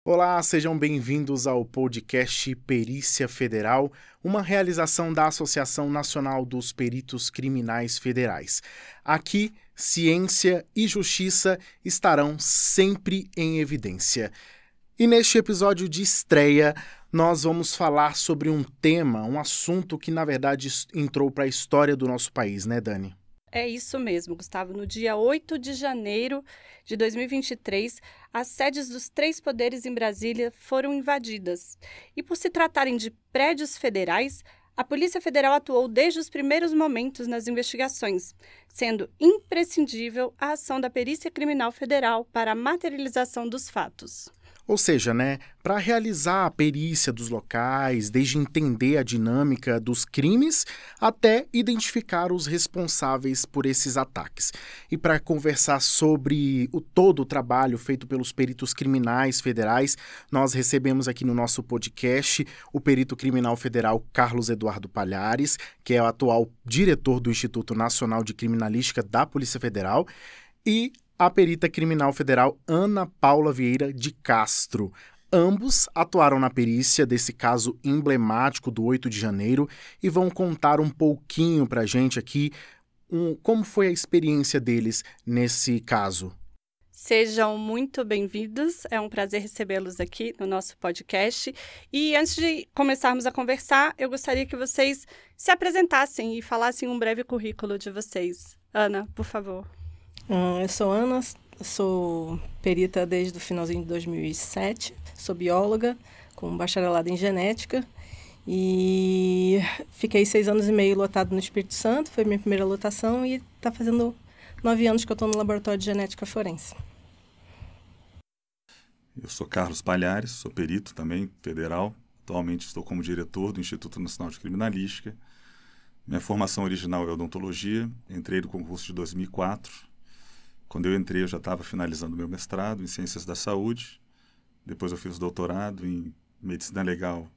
Olá, sejam bem-vindos ao podcast Perícia Federal, uma realização da Associação Nacional dos Peritos Criminais Federais. Aqui, ciência e justiça estarão sempre em evidência. E neste episódio de estreia, nós vamos falar sobre um tema, um assunto que, na verdade, entrou para a história do nosso país, né, Dani? É isso mesmo, Gustavo. No dia 8 de janeiro de 2023, as sedes dos três poderes em Brasília foram invadidas. E por se tratarem de prédios federais, a Polícia Federal atuou desde os primeiros momentos nas investigações, sendo imprescindível a ação da Perícia Criminal Federal para a materialização dos fatos. Ou seja, para realizar a perícia dos locais, desde entender a dinâmica dos crimes até identificar os responsáveis por esses ataques. E para conversar sobre todo o trabalho feito pelos peritos criminais federais, nós recebemos aqui no nosso podcast o perito criminal federal Carlos Eduardo Palhares, que é o atual diretor do Instituto Nacional de Criminalística da Polícia Federal, e a perita criminal federal Ana Paula Vieira de Castro. Ambos atuaram na perícia desse caso emblemático do 8 de janeiro e vão contar um pouquinho para a gente aqui como foi a experiência deles nesse caso. Sejam muito bem-vindos, é um prazer recebê-los aqui no nosso podcast. E antes de começarmos a conversar, eu gostaria que vocês se apresentassem e falassem um breve currículo de vocês. Ana, por favor. Eu sou Ana, sou perita desde o finalzinho de 2007, sou bióloga com bacharelado em genética e fiquei 6 anos e meio lotado no Espírito Santo, foi minha primeira lotação e está fazendo 9 anos que eu estou no laboratório de genética forense. Eu sou Carlos Palhares, sou perito também federal, atualmente estou como diretor do Instituto Nacional de Criminalística. Minha formação original é odontologia, entrei no concurso de 2004. Quando eu entrei, eu já estava finalizando meu mestrado em Ciências da Saúde. Depois eu fiz doutorado em Medicina Legal,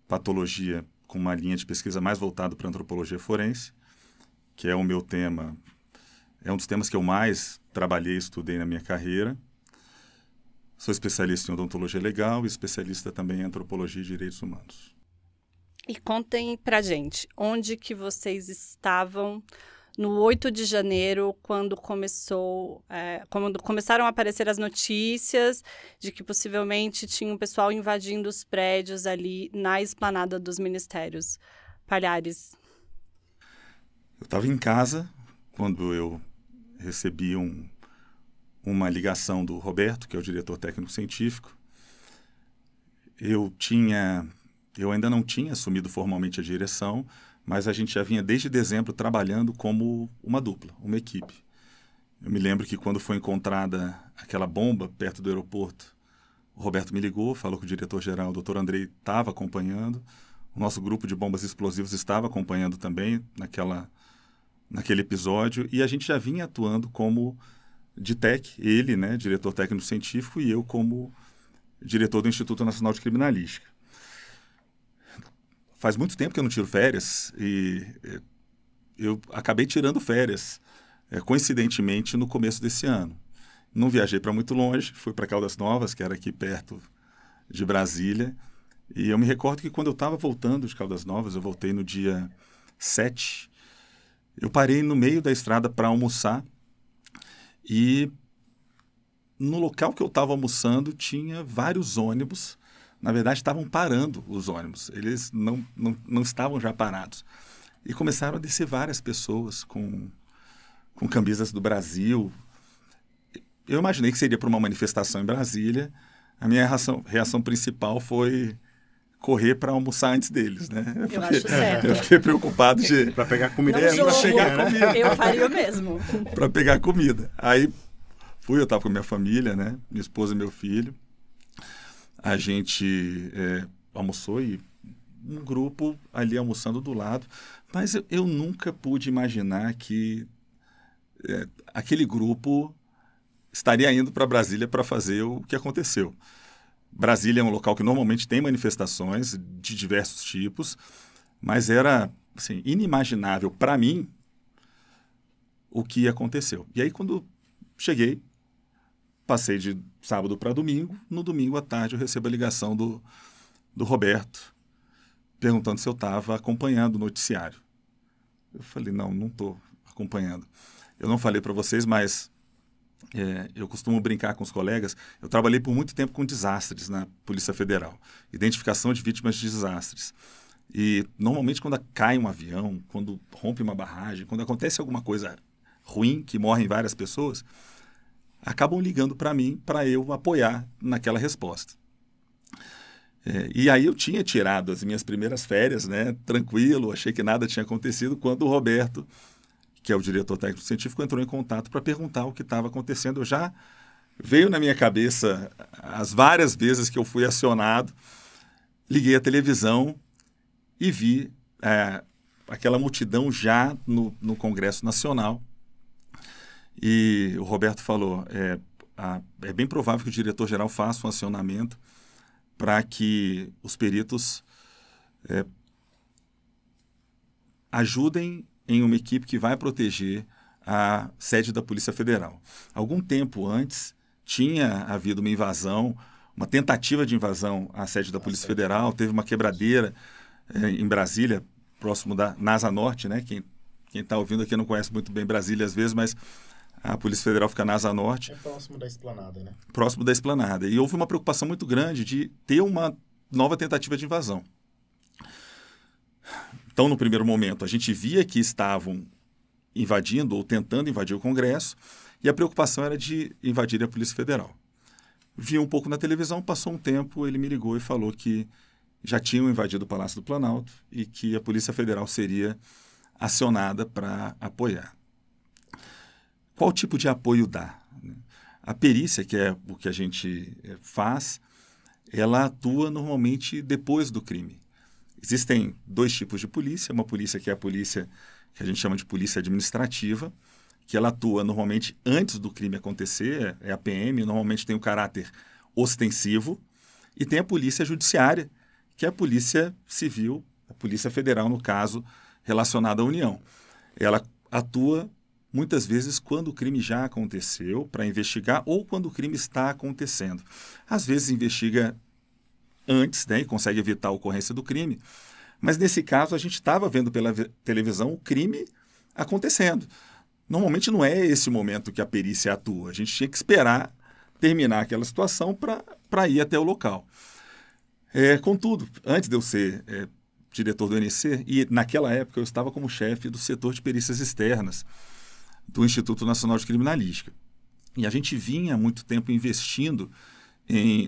Patologia, com uma linha de pesquisa mais voltada para a Antropologia Forense, que é o meu tema, é um dos temas que eu mais trabalhei e estudei na minha carreira. Sou especialista em Odontologia Legal e especialista também em Antropologia e Direitos Humanos. E contem pra gente, onde que vocês estavam no 8 de janeiro, quando começaram a aparecer as notícias de que possivelmente tinha um pessoal invadindo os prédios ali na esplanada dos ministérios. Palhares. Eu estava em casa quando eu recebi uma ligação do Roberto, que é o diretor técnico-científico. Eu ainda não tinha assumido formalmente a direção, mas a gente já vinha desde dezembro trabalhando como uma dupla, uma equipe. Eu me lembro que quando foi encontrada aquela bomba perto do aeroporto, o Roberto me ligou, falou que o diretor-geral, o Dr. Andrei, estava acompanhando. O nosso grupo de bombas explosivas estava acompanhando também naquele episódio, e a gente já vinha atuando como DTEC, ele, diretor técnico-científico, e eu como diretor do Instituto Nacional de Criminalística. Faz muito tempo que eu não tiro férias e eu acabei tirando férias, coincidentemente, no começo desse ano. Não viajei para muito longe, fui para Caldas Novas, que era aqui perto de Brasília, e eu me recordo que quando eu estava voltando de Caldas Novas, eu voltei no dia 7, eu parei no meio da estrada para almoçar e no local que eu estava almoçando tinha vários ônibus. Na verdade, estavam parando os ônibus. Eles não estavam já parados. E começaram a descer várias pessoas com camisas do Brasil. Eu imaginei que seria para uma manifestação em Brasília. A minha reação principal foi correr para almoçar antes deles, Eu acho certo. Eu fiquei preocupado para pegar comida. Para pegar comida. Eu faria o mesmo. Para pegar comida. Aí eu estava com a minha família, minha esposa e meu filho. A gente almoçou e um grupo ali almoçando do lado, mas eu nunca pude imaginar que aquele grupo estaria indo para Brasília para fazer o que aconteceu. Brasília é um local que normalmente tem manifestações de diversos tipos, mas era assim, inimaginável para mim o que aconteceu. E aí, quando cheguei, passei de sábado para domingo. No domingo à tarde eu recebo a ligação do Roberto, perguntando se eu estava acompanhando o noticiário. Eu falei, não estou acompanhando. Eu não falei para vocês, mas eu costumo brincar com os colegas. Eu trabalhei por muito tempo com desastres na Polícia Federal, identificação de vítimas de desastres. E normalmente quando cai um avião, quando rompe uma barragem, quando acontece alguma coisa ruim, que morrem várias pessoas, acabam ligando para mim para eu apoiar naquela resposta. E aí eu tinha tirado as minhas primeiras férias, né, tranquilo, achei que nada tinha acontecido, quando o Roberto, que é o diretor técnico científico, entrou em contato para perguntar o que estava acontecendo. Eu já veio na minha cabeça as várias vezes que eu fui acionado, liguei a televisão e vi aquela multidão já no Congresso Nacional. E o Roberto falou, é bem provável que o diretor-geral faça um acionamento para que os peritos ajudem em uma equipe que vai proteger a sede da Polícia Federal. Algum tempo antes, tinha havido uma invasão, uma tentativa de invasão à sede da Polícia Federal, teve uma quebradeira em Brasília, próximo da NASA Norte, né? Quem está ouvindo aqui não conhece muito bem Brasília às vezes, mas a Polícia Federal fica na Asa Norte. É próximo da Esplanada, né? Próximo da Esplanada. E houve uma preocupação muito grande de ter uma nova tentativa de invasão. Então, no primeiro momento, a gente via que estavam invadindo ou tentando invadir o Congresso, e a preocupação era de invadir a Polícia Federal. Vi um pouco na televisão, passou um tempo, ele me ligou e falou que já tinham invadido o Palácio do Planalto e que a Polícia Federal seria acionada para apoiar. Qual tipo de apoio dá? A perícia, que é o que a gente faz, ela atua normalmente depois do crime. Existem dois tipos de polícia. Uma polícia que é a polícia que a gente chama de polícia administrativa, que ela atua normalmente antes do crime acontecer, é a PM, normalmente tem um caráter ostensivo, e tem a polícia judiciária, que é a polícia civil, a polícia federal, no caso, relacionada à União. Ela atua muitas vezes quando o crime já aconteceu, para investigar, ou quando o crime está acontecendo. Às vezes investiga antes, né, e consegue evitar a ocorrência do crime, mas nesse caso a gente estava vendo pela televisão o crime acontecendo. Normalmente não é esse o momento que a perícia atua, a gente tinha que esperar terminar aquela situação para ir até o local. Contudo, antes de eu ser diretor do NC, e naquela época eu estava como chefe do setor de perícias externas do Instituto Nacional de Criminalística. E a gente vinha há muito tempo investindo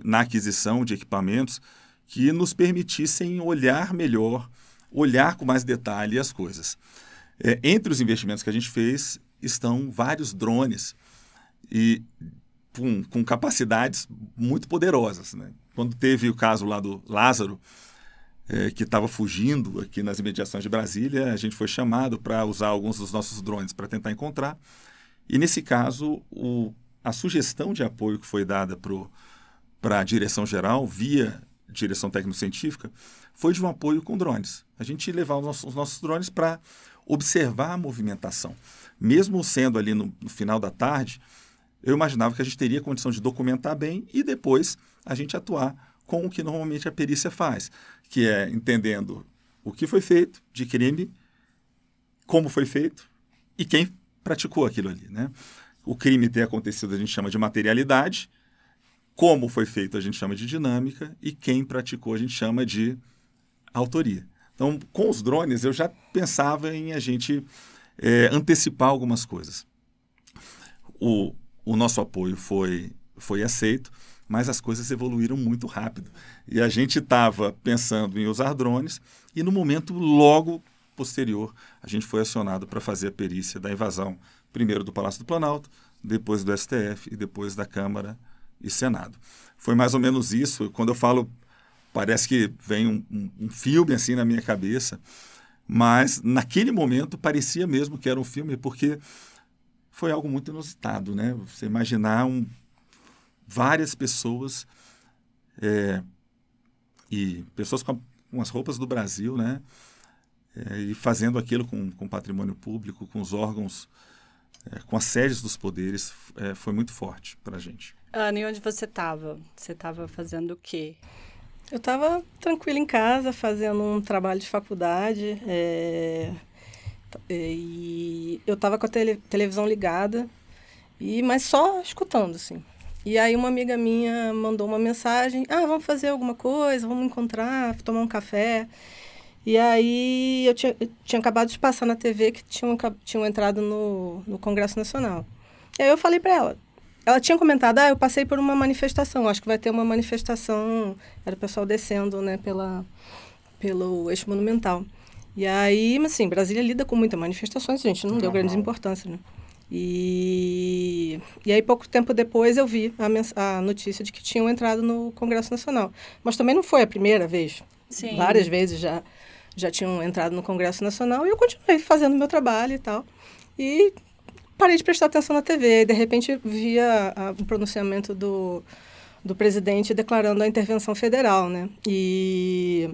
na aquisição de equipamentos que nos permitissem olhar melhor, olhar com mais detalhe as coisas. Entre os investimentos que a gente fez estão vários drones e com capacidades muito poderosas, né? Quando teve o caso lá do Lázaro, que estava fugindo aqui nas imediações de Brasília, a gente foi chamado para usar alguns dos nossos drones para tentar encontrar. E, nesse caso, a sugestão de apoio que foi dada para a direção-geral, via direção técnico-científica, foi de um apoio com drones. A gente levava os nossos drones para observar a movimentação. Mesmo sendo ali no final da tarde, eu imaginava que a gente teria condição de documentar bem e depois a gente atuar com o que normalmente a perícia faz, que é entendendo o que foi feito de crime, como foi feito e quem praticou aquilo ali, né? O crime ter acontecido a gente chama de materialidade, como foi feito a gente chama de dinâmica e quem praticou a gente chama de autoria. Então, com os drones, eu já pensava em a gente antecipar algumas coisas. O nosso apoio foi aceito, mas as coisas evoluíram muito rápido. E a gente estava pensando em usar drones e no momento logo posterior a gente foi acionado para fazer a perícia da invasão, primeiro do Palácio do Planalto, depois do STF e depois da Câmara e Senado. Foi mais ou menos isso. Quando eu falo, parece que vem um filme assim na minha cabeça, mas naquele momento parecia mesmo que era um filme, porque foi algo muito inusitado, né? Você imaginar várias pessoas e pessoas com as roupas do Brasil, né? E fazendo aquilo com patrimônio público, com os órgãos, com as sedes dos poderes, foi muito forte para a gente. Ana, e onde você estava? Você estava fazendo o quê? Eu estava tranquila em casa, fazendo um trabalho de faculdade, e eu estava com a televisão ligada, mas só escutando, assim. E aí uma amiga minha mandou uma mensagem, vamos fazer alguma coisa, vamos encontrar, tomar um café. E aí eu tinha acabado de passar na TV que tinham entrado no Congresso Nacional. E aí eu falei para ela tinha comentado, eu passei por uma manifestação, acho que vai ter uma manifestação, era o pessoal descendo, né, pelo Eixo Monumental. E aí, assim, Brasília lida com muitas manifestações, a gente não deu grande importância, né? E aí, pouco tempo depois, eu vi a notícia de que tinham entrado no Congresso Nacional. Mas também não foi a primeira vez. Sim. Várias vezes já tinham entrado no Congresso Nacional e eu continuei fazendo o meu trabalho e tal. E parei de prestar atenção na TV. E, de repente, via o pronunciamento do presidente declarando a intervenção federal, né? E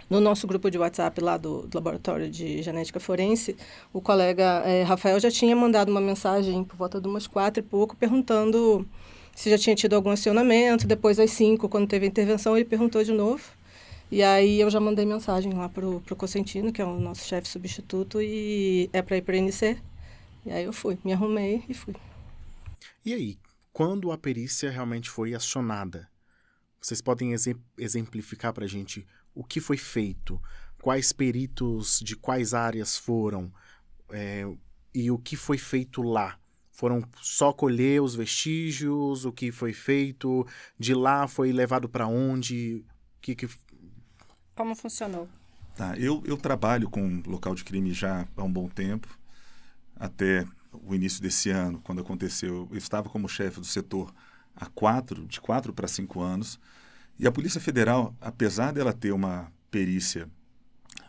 no nosso grupo de WhatsApp lá do Laboratório de Genética Forense, o colega Rafael já tinha mandado uma mensagem por volta de umas 4 e pouco, perguntando se já tinha tido algum acionamento. Depois, às 5, quando teve a intervenção, ele perguntou de novo. E aí eu já mandei mensagem lá pro Cosentino, que é o nosso chefe substituto, e é para ir para a NC. E aí eu fui, me arrumei e fui. E aí, quando a perícia realmente foi acionada, vocês podem exemplificar para a gente o que foi feito, quais peritos de quais áreas foram, e o que foi feito lá? Foram só colher os vestígios, o que foi feito, de lá foi levado para onde, Como funcionou? Tá, eu trabalho com local de crime já há um bom tempo, até o início desse ano, quando aconteceu. Eu estava como chefe do setor de 4 para 5 anos, e a Polícia Federal, apesar dela ter uma perícia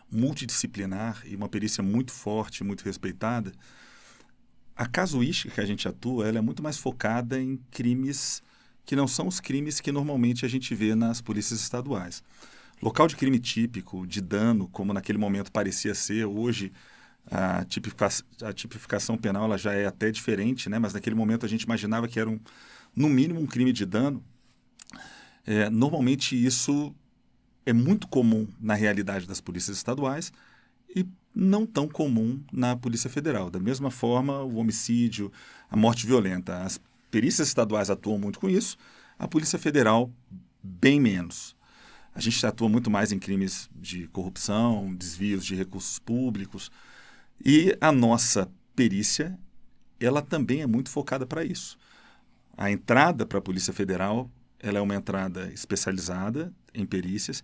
multidisciplinar e uma perícia muito forte, muito respeitada, a casuística que a gente atua, ela é muito mais focada em crimes que não são os crimes que normalmente a gente vê nas polícias estaduais. Local de crime típico, de dano, como naquele momento parecia ser, hoje a tipificação penal ela já é até diferente, né? Mas naquele momento a gente imaginava que era, no mínimo, um crime de dano. Normalmente isso é muito comum na realidade das polícias estaduais e não tão comum na Polícia Federal. Da mesma forma, o homicídio, a morte violenta. As perícias estaduais atuam muito com isso, a Polícia Federal bem menos. A gente atua muito mais em crimes de corrupção, desvios de recursos públicos. E a nossa perícia, ela também é muito focada para isso. A entrada para a Polícia Federal, ela é uma entrada especializada em perícias.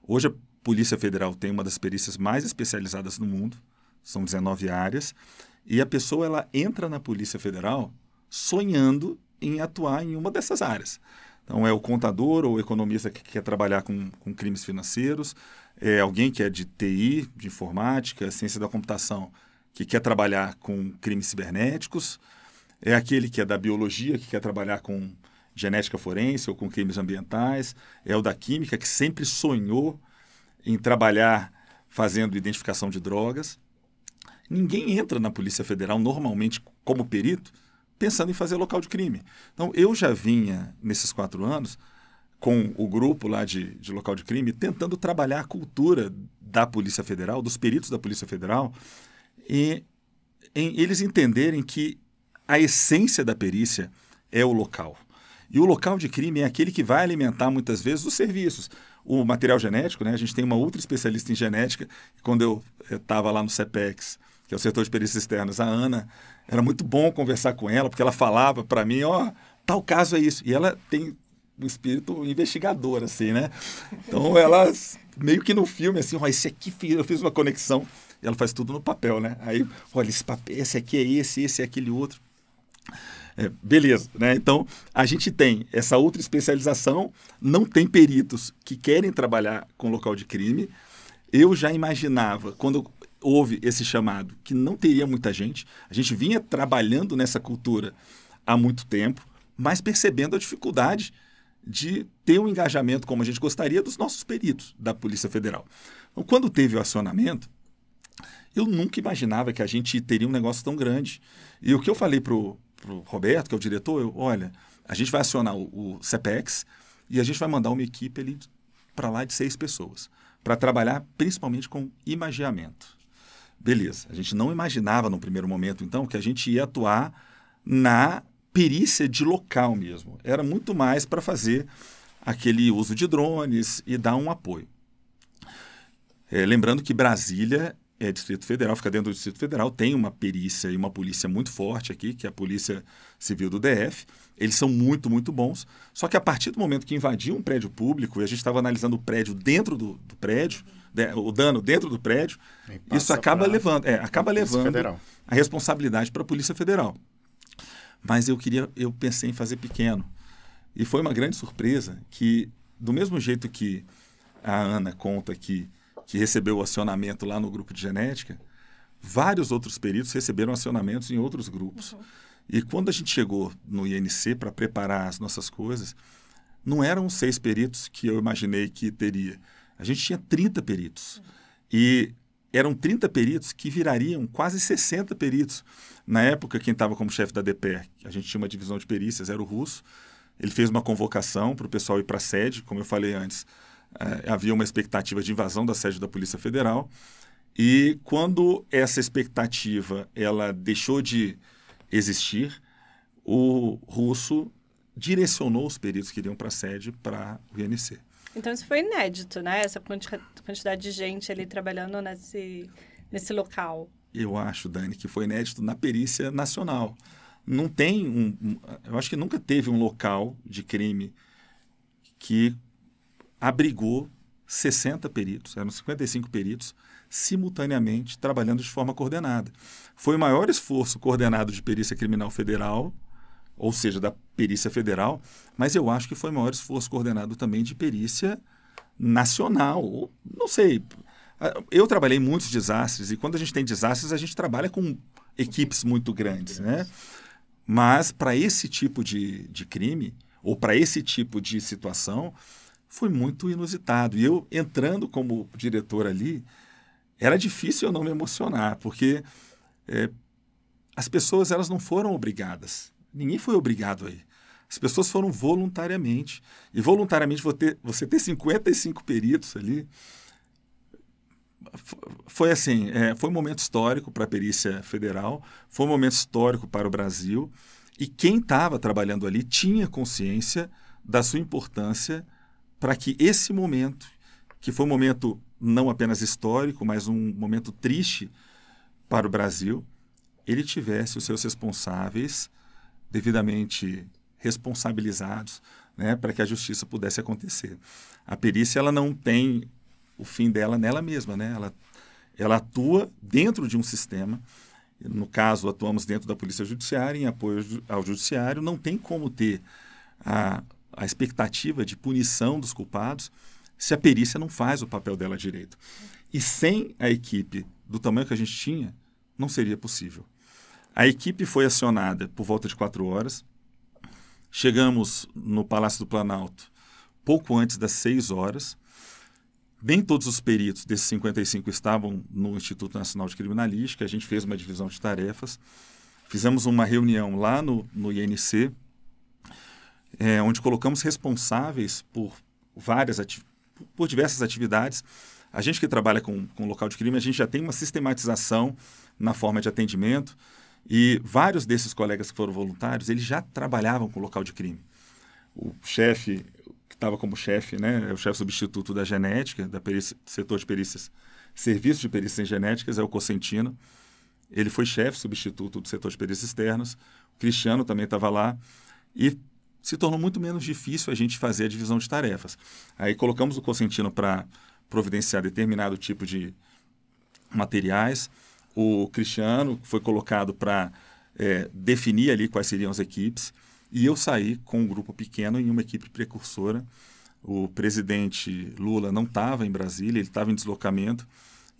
Hoje a Polícia Federal tem uma das perícias mais especializadas no mundo, são 19 áreas, e a pessoa ela entra na Polícia Federal sonhando em atuar em uma dessas áreas. Então, é o contador ou o economista que quer trabalhar com crimes financeiros, é alguém que é de TI, de informática, ciência da computação, que quer trabalhar com crimes cibernéticos, é aquele que é da biologia, que quer trabalhar com genética forense ou com crimes ambientais, é o da química, que sempre sonhou em trabalhar fazendo identificação de drogas. Ninguém entra na Polícia Federal, normalmente, como perito, pensando em fazer local de crime. Então, eu já vinha, nesses 4 anos, com o grupo lá de local de crime, tentando trabalhar a cultura da Polícia Federal, dos peritos da Polícia Federal, e em eles entenderem que a essência da perícia é o local. E o local de crime é aquele que vai alimentar, muitas vezes, os serviços. O material genético, né? A gente tem uma outra especialista em genética, quando eu estava lá no CEPEX, que é o setor de perícias externas, a Ana, era muito bom conversar com ela, porque ela falava para mim, tal caso é isso. E ela tem um espírito investigador, assim, né? Então, ela, meio que no filme, assim, esse aqui, eu fiz uma conexão, e ela faz tudo no papel, né? Aí, olha, esse papel, esse aqui é esse é aquele outro. Beleza, né? Então, a gente tem essa outra especialização, não tem peritos que querem trabalhar com local de crime. Eu já imaginava, quando houve esse chamado, que não teria muita gente. A gente vinha trabalhando nessa cultura há muito tempo, mas percebendo a dificuldade de ter um engajamento como a gente gostaria dos nossos peritos da Polícia Federal. Então, quando teve o acionamento, eu nunca imaginava que a gente teria um negócio tão grande. E o que eu falei para o Roberto, que é o diretor, olha, a gente vai acionar o CEPEX e a gente vai mandar uma equipe ali para lá de 6 pessoas, para trabalhar principalmente com imageamento. Beleza, a gente não imaginava no primeiro momento, então, que a gente ia atuar na perícia de local mesmo. Era muito mais para fazer aquele uso de drones e dar um apoio. Lembrando que Brasília é Distrito Federal, fica dentro do Distrito Federal, tem uma perícia e uma polícia muito forte aqui, que é a Polícia Civil do DF. Eles são muito, muito bons. Só que a partir do momento que invadiu um prédio público, e a gente estava analisando o prédio dentro do prédio, o dano dentro do prédio, isso acaba levando a responsabilidade para a Polícia Federal. Mas eu pensei em fazer pequeno. E foi uma grande surpresa que, do mesmo jeito que a Ana conta aqui, que recebeu o acionamento lá no grupo de genética, vários outros peritos receberam acionamentos em outros grupos. Uhum. E quando a gente chegou no INC para preparar as nossas coisas, não eram 6 peritos que eu imaginei que teria. A gente tinha 30 peritos. Uhum. E eram 30 peritos que virariam quase 60 peritos. Na época, quem estava como chefe da DPER, a gente tinha uma divisão de perícias, era o Russo. Ele fez uma convocação para o pessoal ir para a sede, como eu falei antes. Havia uma expectativa de invasão da sede da Polícia Federal e quando essa expectativa ela deixou de existir, o Russo direcionou os peritos que iriam para a sede para o INC. Então isso foi inédito, né? Essa quantidade de gente ali trabalhando nesse local. Eu acho, Dani, que foi inédito na perícia nacional. Não tem eu acho que nunca teve um local de crime que abrigou 60 peritos, eram 55 peritos, simultaneamente trabalhando de forma coordenada. Foi o maior esforço coordenado de perícia criminal federal, ou seja, da perícia federal, mas eu acho que foi o maior esforço coordenado também de perícia nacional. Não sei, eu trabalhei em muitos desastres e quando a gente tem desastres, a gente trabalha com equipes muito grandes, né? Mas para esse tipo de crime, ou para esse tipo de situação, foi muito inusitado. E eu, entrando como diretor ali, era difícil eu não me emocionar, porque as pessoas elas não foram obrigadas. Ninguém foi obrigado aí. As pessoas foram voluntariamente. E voluntariamente você ter 55 peritos ali, foi assim, foi um momento histórico para a Perícia Federal, foi um momento histórico para o Brasil, e quem estava trabalhando ali tinha consciência da sua importância para que esse momento, que foi um momento não apenas histórico, mas um momento triste para o Brasil, ele tivesse os seus responsáveis devidamente responsabilizados, né, para que a justiça pudesse acontecer. A perícia ela não tem o fim dela nela mesma, né? Ela atua dentro de um sistema. No caso, atuamos dentro da Polícia Judiciária, em apoio ao Judiciário. Não tem como ter a expectativa de punição dos culpados se a perícia não faz o papel dela direito. E sem a equipe do tamanho que a gente tinha, não seria possível. A equipe foi acionada por volta de 4 horas. Chegamos no Palácio do Planalto pouco antes das 6 horas. Nem todos os peritos desses 55 estavam no Instituto Nacional de Criminalística. A gente fez uma divisão de tarefas. Fizemos uma reunião lá no INC, onde colocamos responsáveis por diversas atividades. A gente que trabalha com local de crime, a gente já tem uma sistematização na forma de atendimento e vários desses colegas que foram voluntários, eles já trabalhavam com local de crime. O chefe, que estava como chefe, né, é o chefe substituto da genética, da perícia, setor de perícias, serviço de perícias em genéticas, é o Cosentino. Ele foi chefe substituto do setor de perícias externas. O Cristiano também estava lá. E se tornou muito menos difícil a gente fazer a divisão de tarefas. Aí colocamos o Cosentino para providenciar determinado tipo de materiais. O Cristiano foi colocado para definir ali quais seriam as equipes. E eu saí com um grupo pequeno em uma equipe precursora. O presidente Lula não estava em Brasília, ele estava em deslocamento.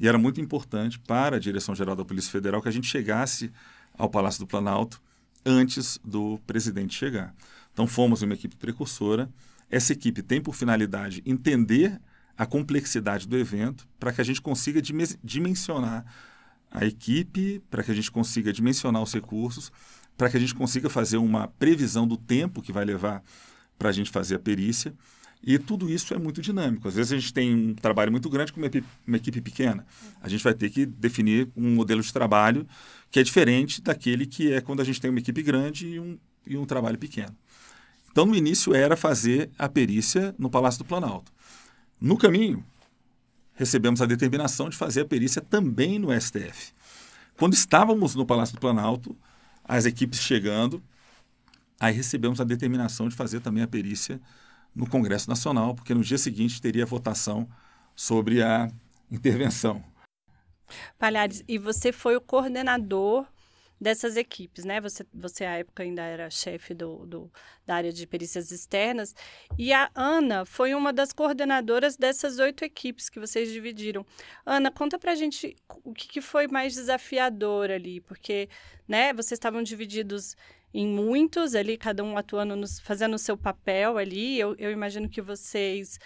E era muito importante para a Direção-Geral da Polícia Federal que a gente chegasse ao Palácio do Planalto antes do presidente chegar. Então, fomos uma equipe precursora. Essa equipe tem por finalidade entender a complexidade do evento para que a gente consiga dimensionar a equipe, para que a gente consiga dimensionar os recursos, para que a gente consiga fazer uma previsão do tempo que vai levar para a gente fazer a perícia. E tudo isso é muito dinâmico. Às vezes a gente tem um trabalho muito grande com uma equipe pequena. A gente vai ter que definir um modelo de trabalho que é diferente daquele que é quando a gente tem uma equipe grande e um trabalho pequeno. Então, no início, era fazer a perícia no Palácio do Planalto. No caminho, recebemos a determinação de fazer a perícia também no STF. Quando estávamos no Palácio do Planalto, as equipes chegando, aí recebemos a determinação de fazer também a perícia no Congresso Nacional, porque no dia seguinte teria votação sobre a intervenção. Palhares, e você foi o coordenador dessas equipes, né? Você à época ainda era chefe da área de perícias externas, e a Ana foi uma das coordenadoras dessas 8 equipes que vocês dividiram. Ana, conta pra gente o que foi mais desafiador ali, porque, né, vocês estavam divididos em muitos ali, cada um atuando, fazendo o seu papel ali. Eu imagino que vocês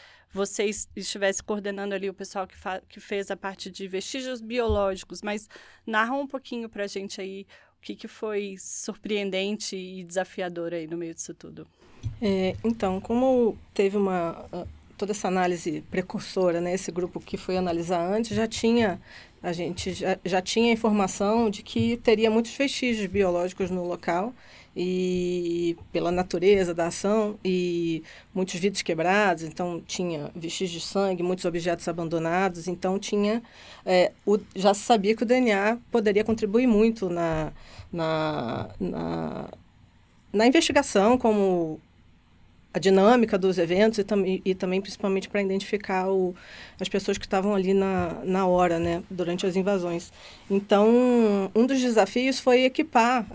estivessem coordenando ali o pessoal que fez a parte de vestígios biológicos, mas narra um pouquinho para a gente aí o que foi surpreendente e desafiador aí no meio disso tudo. Então, como teve toda essa análise precursora, né, esse grupo que foi analisar antes, a gente já tinha informação de que teria muitos vestígios biológicos no local, e pela natureza da ação, e muitos vidros quebrados, então tinha vestígios de sangue, muitos objetos abandonados, então já se sabia que o DNA poderia contribuir muito na investigação, como a dinâmica dos eventos e também principalmente para identificar as pessoas que estavam ali na hora, né, durante as invasões. Então, um dos desafios foi equipar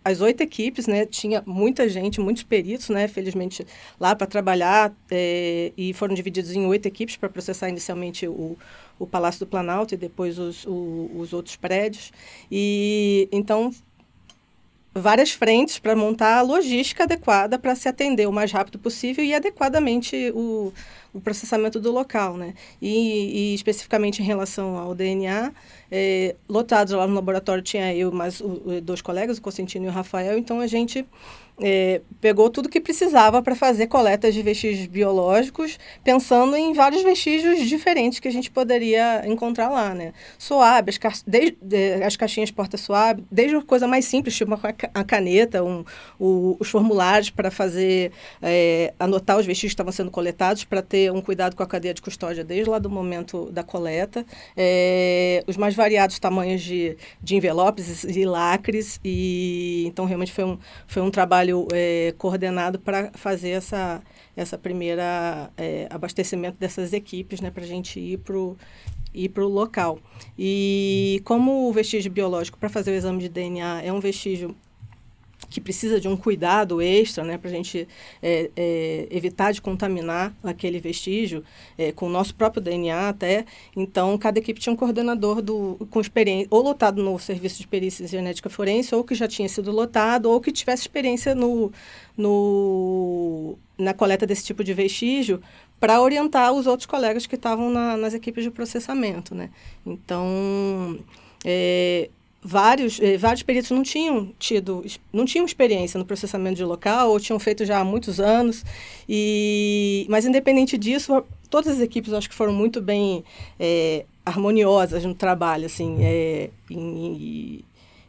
as 8 equipes, né? Tinha muita gente, muitos peritos, né? Felizmente, lá para trabalhar, e foram divididos em 8 equipes para processar inicialmente o Palácio do Planalto e depois os outros prédios. E então várias frentes para montar a logística adequada para se atender o mais rápido possível e adequadamente o processamento do local, né? E especificamente em relação ao DNA, lotados lá no laboratório tinha eu mais 2 colegas, o Costantino e o Rafael, então a gente pegou tudo que precisava para fazer coletas de vestígios biológicos, pensando em vários vestígios diferentes que a gente poderia encontrar lá, né? Suave, as caixinhas porta-suave, desde a coisa mais simples, tipo a caneta, os formulários para fazer, anotar os vestígios que estavam sendo coletados, para ter um cuidado com a cadeia de custódia desde lá do momento da coleta, os mais variados tamanhos de envelopes e lacres, e então realmente foi um trabalho coordenado para fazer essa primeira abastecimento dessas equipes, né, para a gente ir para o local. E como o vestígio biológico para fazer o exame de DNA é um vestígio que precisa de um cuidado extra, né, para a gente evitar de contaminar aquele vestígio com o nosso próprio DNA até. Então, cada equipe tinha um coordenador com experiência, ou lotado no serviço de perícia genética forense, ou que já tinha sido lotado, ou que tivesse experiência na coleta desse tipo de vestígio, para orientar os outros colegas que estavam nas equipes de processamento, né? Então, vários peritos não tinham experiência no processamento de local, ou tinham feito já há muitos anos, mas independente disso, todas as equipes acho que foram muito bem harmoniosas no trabalho, assim,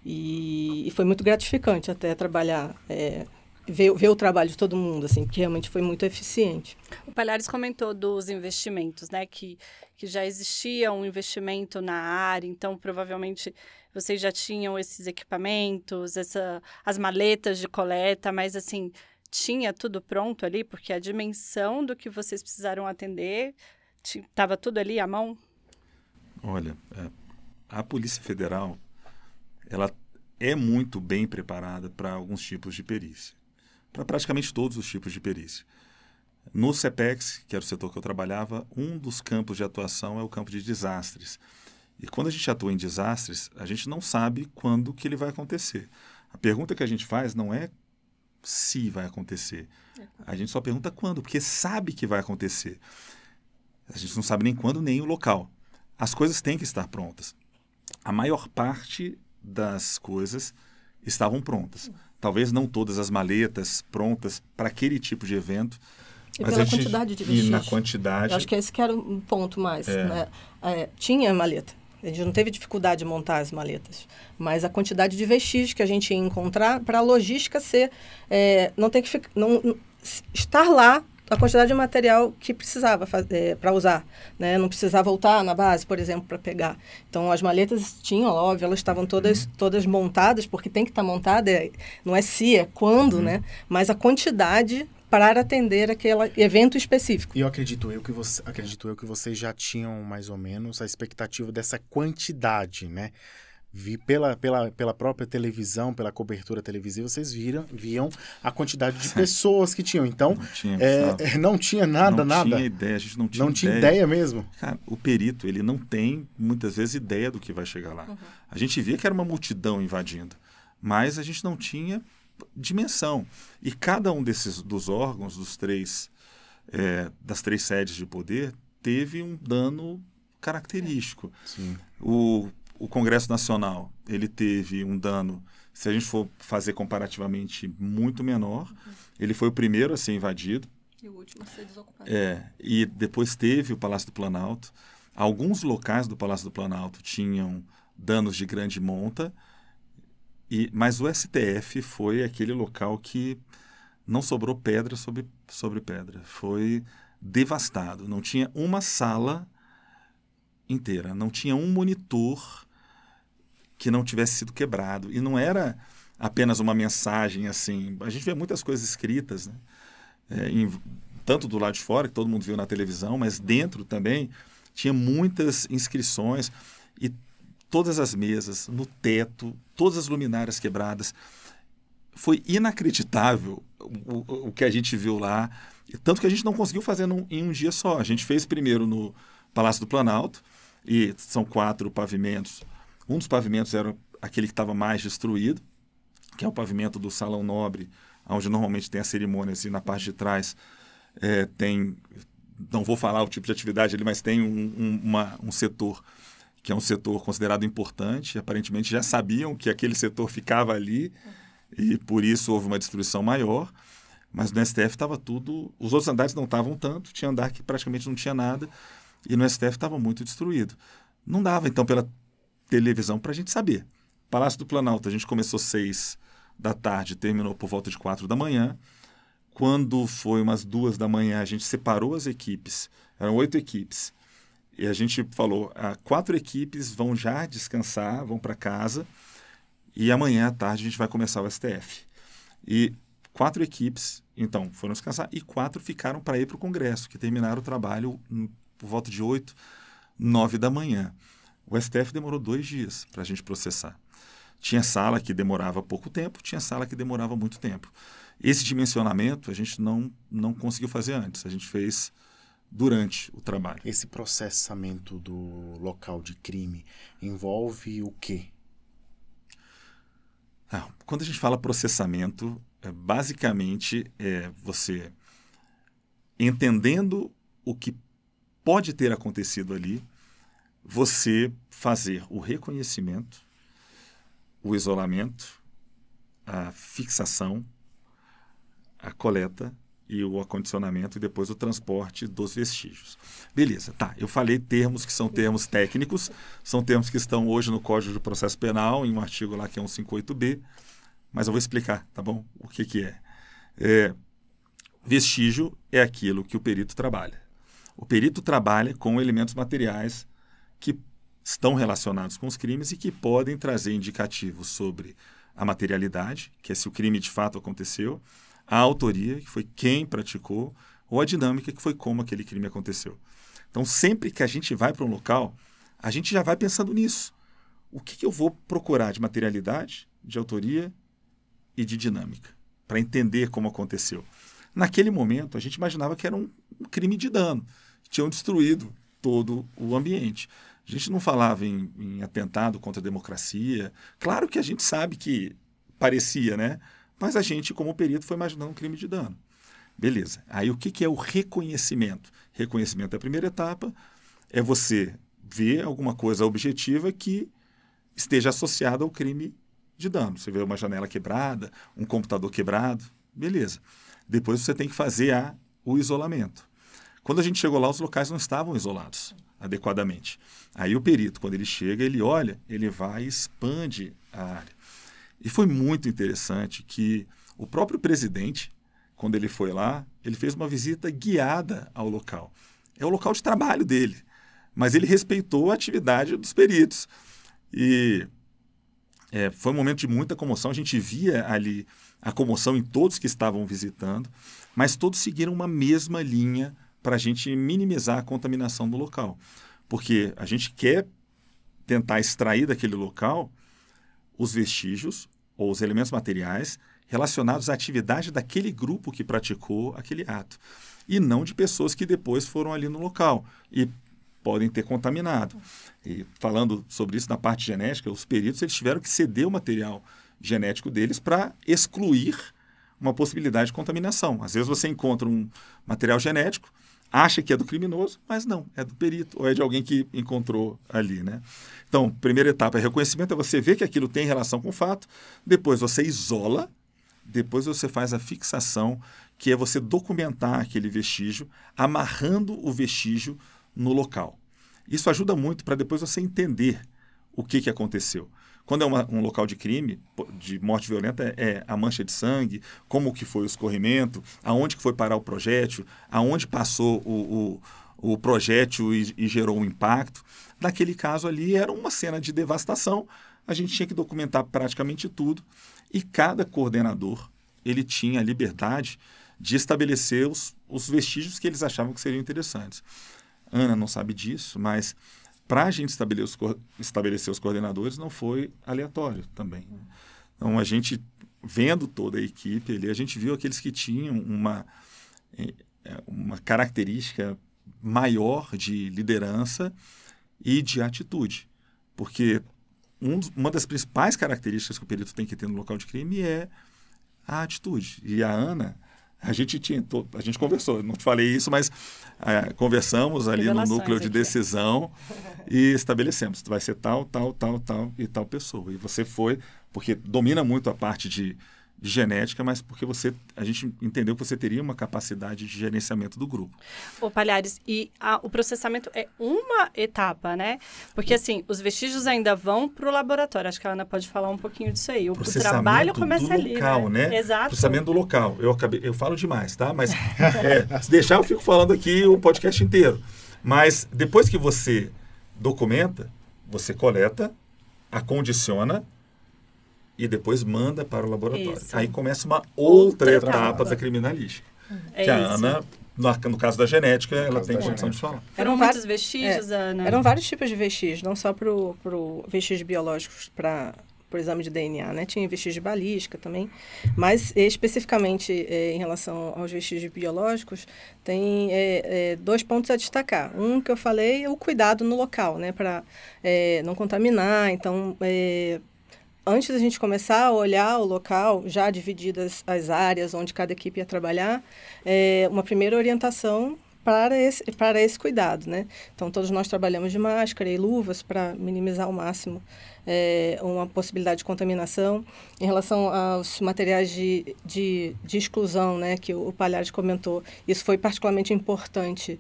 e foi muito gratificante até trabalhar, ver o trabalho de todo mundo, assim, que realmente foi muito eficiente. O Palhares comentou dos investimentos, né, que já existia um investimento na área, então provavelmente vocês já tinham esses equipamentos, as maletas de coleta, mas assim, tinha tudo pronto ali, porque a dimensão do que vocês precisaram atender, estava tudo ali à mão? Olha, a Polícia Federal, ela é muito bem preparada para alguns tipos de perícia, para praticamente todos os tipos de perícia. No CEPEX, que era o setor que eu trabalhava, um dos campos de atuação é o campo de desastres. E quando a gente atua em desastres, a gente não sabe quando que ele vai acontecer. A pergunta que a gente faz não é se vai acontecer. A gente só pergunta quando, porque sabe que vai acontecer. A gente não sabe nem quando, nem o local. As coisas têm que estar prontas. a maior parte das coisas estavam prontas. Talvez não todas as maletas prontas para aquele tipo de evento. E pela quantidade de vestígios. E na quantidade. Eu acho que esse que era um ponto mais. Né? Tinha maleta. A gente não teve dificuldade de montar as maletas. Mas a quantidade de vestígios que a gente ia encontrar para a logística ser... não ter que estar lá a quantidade de material que precisava para usar. Né? Não precisava voltar na base, por exemplo, para pegar. Então, as maletas tinham, óbvio, elas estavam todas montadas, porque tem que estar montada, não é se, é quando, né? Mas a quantidade para atender aquele evento específico. E eu acredito que vocês já tinham mais ou menos a expectativa dessa quantidade, né? Pela própria televisão, pela cobertura televisiva, vocês viam a quantidade de pessoas que tinham. Então, não tinha nada. Não tinha ideia, a gente não tinha ideia. Não tinha ideia mesmo? Cara, o perito, ele não tem, muitas vezes, ideia do que vai chegar lá. A gente via que era uma multidão invadindo, mas a gente não tinha dimensão. E cada um dos órgãos, das 3 sedes de poder, teve um dano característico. Sim. O Congresso Nacional, ele teve um dano, se a gente for fazer comparativamente, muito menor. Ele foi o primeiro a ser invadido. E o último a ser desocupado. E depois teve o Palácio do Planalto. Alguns locais do Palácio do Planalto tinham danos de grande monta, mas o STF foi aquele local que não sobrou pedra sobre pedra. Foi devastado. Não tinha uma sala inteira, não tinha um monitor que não tivesse sido quebrado. E não era apenas uma mensagem assim. A gente vê muitas coisas escritas, né? Tanto do lado de fora, que todo mundo viu na televisão, mas dentro também tinha muitas inscrições e todas as mesas, no teto, todas as luminárias quebradas. Foi inacreditável o que a gente viu lá, tanto que a gente não conseguiu fazer em um dia só. A gente fez primeiro no Palácio do Planalto, e são 4 pavimentos. Um dos pavimentos era aquele que estava mais destruído, que é o pavimento do Salão Nobre, onde normalmente tem as cerimônias, e na parte de trás tem, não vou falar o tipo de atividade ali, mas tem um setor que é um setor considerado importante. Aparentemente já sabiam que aquele setor ficava ali e por isso houve uma destruição maior. Mas no STF estava tudo... Os outros andares não estavam tanto, tinha andar que praticamente não tinha nada e no STF estava muito destruído. Não dava, então, pela televisão para a gente saber. Palácio do Planalto, a gente começou 6 da tarde, terminou por volta de 4 da manhã. Quando foi umas 2 da manhã, a gente separou as equipes. Eram 8 equipes. E a gente falou, 4 equipes vão já descansar, vão para casa, e amanhã à tarde a gente vai começar o STF. E 4 equipes, então, foram descansar, e 4 ficaram para ir para o Congresso, que terminaram o trabalho por volta de 8, 9 da manhã. O STF demorou 2 dias para a gente processar. Tinha sala que demorava pouco tempo, tinha sala que demorava muito tempo. Esse dimensionamento a gente não conseguiu fazer antes, a gente fez durante o trabalho. Esse processamento do local de crime envolve o quê? Quando a gente fala processamento, basicamente é você entendendo o que pode ter acontecido ali, você fazer o reconhecimento, o isolamento, a fixação, a coleta e o acondicionamento e depois o transporte dos vestígios. Beleza, tá. Eu falei termos que são termos técnicos, são termos que estão hoje no Código de Processo Penal, em um artigo lá que é 158B, mas eu vou explicar, tá bom? O que é. Vestígio é aquilo que o perito trabalha. O perito trabalha com elementos materiais que estão relacionados com os crimes e que podem trazer indicativos sobre a materialidade, que é se o crime de fato aconteceu, a autoria, que foi quem praticou, ou a dinâmica, que foi como aquele crime aconteceu. Então, sempre que a gente vai para um local, a gente já vai pensando nisso. O que eu vou procurar de materialidade, de autoria e de dinâmica, para entender como aconteceu. Naquele momento, a gente imaginava que era um crime de dano. Tinham destruído todo o ambiente. A gente não falava em atentado contra a democracia. Claro que a gente sabe que parecia, né? Mas a gente, como perito, foi imaginando um crime de dano. Beleza. Aí o que é o reconhecimento? Reconhecimento é a primeira etapa, é você ver alguma coisa objetiva que esteja associado ao crime de dano. Você vê uma janela quebrada, um computador quebrado, beleza. Depois você tem que fazer o isolamento. Quando a gente chegou lá, os locais não estavam isolados adequadamente. Aí o perito, quando ele chega, ele olha, ele vai e expande a área. E foi muito interessante que o próprio presidente, quando ele foi lá, ele fez uma visita guiada ao local. É o local de trabalho dele, mas ele respeitou a atividade dos peritos. E foi um momento de muita comoção, a gente via ali a comoção em todos que estavam visitando, mas todos seguiram uma mesma linha para a gente minimizar a contaminação do local. Porque a gente quer tentar extrair daquele local os vestígios ou os elementos materiais relacionados à atividade daquele grupo que praticou aquele ato. E não de pessoas que depois foram ali no local e podem ter contaminado. E falando sobre isso na parte genética, os peritos eles tiveram que ceder o material genético deles para excluir uma possibilidade de contaminação. Às vezes você encontra um material genético, acha que é do criminoso, mas não, é do perito, ou é de alguém que encontrou ali, né? Então, primeira etapa é reconhecimento, é você ver que aquilo tem relação com o fato, depois você isola, depois você faz a fixação, que é você documentar aquele vestígio, amarrando o vestígio no local. Isso ajuda muito para depois você entender o que aconteceu. Quando é um local de crime, de morte violenta, é a mancha de sangue, como que foi o escorrimento, aonde que foi parar o projétil, aonde passou o projétil e gerou um impacto. Naquele caso ali era uma cena de devastação, a gente tinha que documentar praticamente tudo e cada coordenador ele tinha a liberdade de estabelecer os vestígios que eles achavam que seriam interessantes. Ana não sabe disso, mas para a gente estabelecer os coordenadores não foi aleatório também. Então, a gente, vendo toda a equipe ali, a gente viu aqueles que tinham uma característica maior de liderança e de atitude. Porque uma das principais características que o perito tem que ter no local de crime é a atitude. E a Ana... A gente conversou, eu não te falei isso, mas conversamos ali no núcleo de decisão e estabelecemos, vai ser tal e tal pessoa. E você foi, porque domina muito a parte de genética, mas porque a gente entendeu que você teria uma capacidade de gerenciamento do grupo. Ô, Palhares, e o processamento é uma etapa, né? Porque, assim, os vestígios ainda vão para o laboratório. Acho que a Ana pode falar um pouquinho disso aí. O trabalho começa ali, local, né? Exato. Processamento do local. Eu falo demais, tá? Mas se deixar, eu fico falando aqui o podcast inteiro. Mas depois que você documenta, você coleta, acondiciona e depois manda para o laboratório. Isso. Aí começa uma outra etapa da criminalística. Que a Ana, no caso da genética, ela tem condição de falar. Eram muitos vestígios, Ana? Eram vários tipos de vestígios, não só para vestígios biológicos, para o exame de DNA, né? Tinha vestígio balística também, mas especificamente em relação aos vestígios biológicos, tem dois pontos a destacar. Um que eu falei é o cuidado no local, né? Para não contaminar, então... Antes da gente começar a olhar o local, já divididas as áreas onde cada equipe ia trabalhar, uma primeira orientação para esse cuidado, né? Então, todos nós trabalhamos de máscara e luvas para minimizar ao máximo uma possibilidade de contaminação. Em relação aos materiais de exclusão, né, que o Palhares comentou, isso foi particularmente importante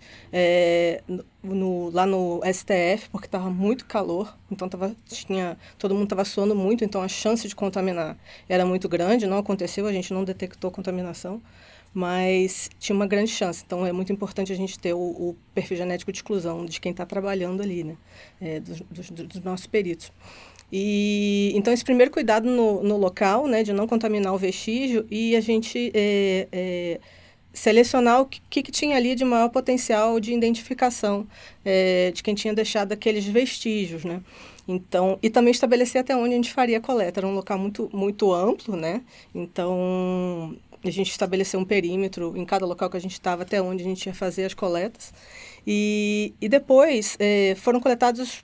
lá no STF, porque estava muito calor, então todo mundo estava suando muito, então a chance de contaminar era muito grande, não aconteceu, a gente não detectou contaminação, mas tinha uma grande chance. Então, é muito importante a gente ter o perfil genético de exclusão de quem está trabalhando ali, né? Dos nossos peritos. E, então, esse primeiro cuidado no local, né, de não contaminar o vestígio e a gente selecionar o que tinha ali de maior potencial de identificação de quem tinha deixado aqueles vestígios, né? Então, e também estabelecer até onde a gente faria a coleta. Era um local muito, muito amplo, né? Então... A gente estabeleceu um perímetro em cada local que a gente estava, até onde a gente ia fazer as coletas. E depois foram coletados